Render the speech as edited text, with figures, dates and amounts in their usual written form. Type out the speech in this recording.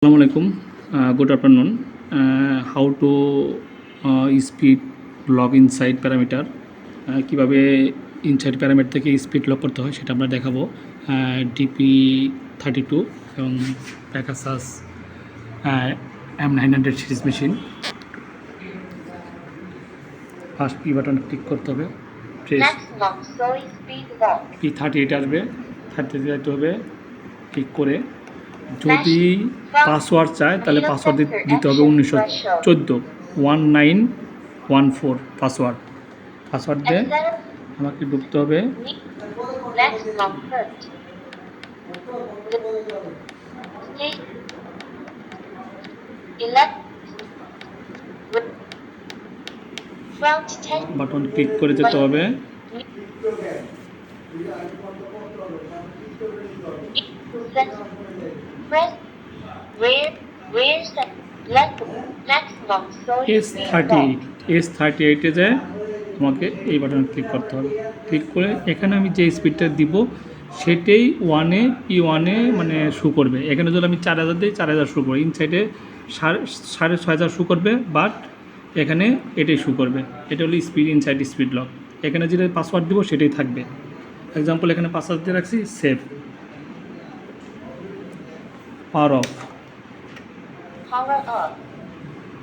আসসালামু আলাইকুম, good afternoon. How to speed log inside parameter, কীভাবে ইনসাইড প্যারামিটার থেকে স্পিড লক করতে হয় সেটা আমরা দেখাবো। DP32 এবং প্যাকাসাস M900 series machine. First P button click করতে হবে, P38 আসবে, 38 যেতে হবে। ক্লিক করে যদি পাসওয়ার্ড চায় তাহলে পাসওয়ার্ড দিতে হবে 1914 1914 পাসওয়ার্ড দিয়ে আমাকে ঢুকতে হবে। বাটন ক্লিক করে যেতে হবে। S38 যায়, তোমাকে এই বাটনে ক্লিক করতে হবে। ক্লিক করে এখানে আমি যে স্পিডটা দিব সেটাই P1-এ মানে শু করবে। এখানে যদি আমি 4000 দিই 4000 শু করবে, ইনসাইডে 6500 শু করবে, বাট এখানে এটাই শু করবে। এটা হলো স্পিড ইনসাইড স্পিড লক। এখানে যেটা পাসওয়ার্ড দিব সেটাই থাকবে। এক্সাম্পল এখানে পাসওয়ার্ড দিয়ে রাখছি সেভ, পাওয়ার অফ।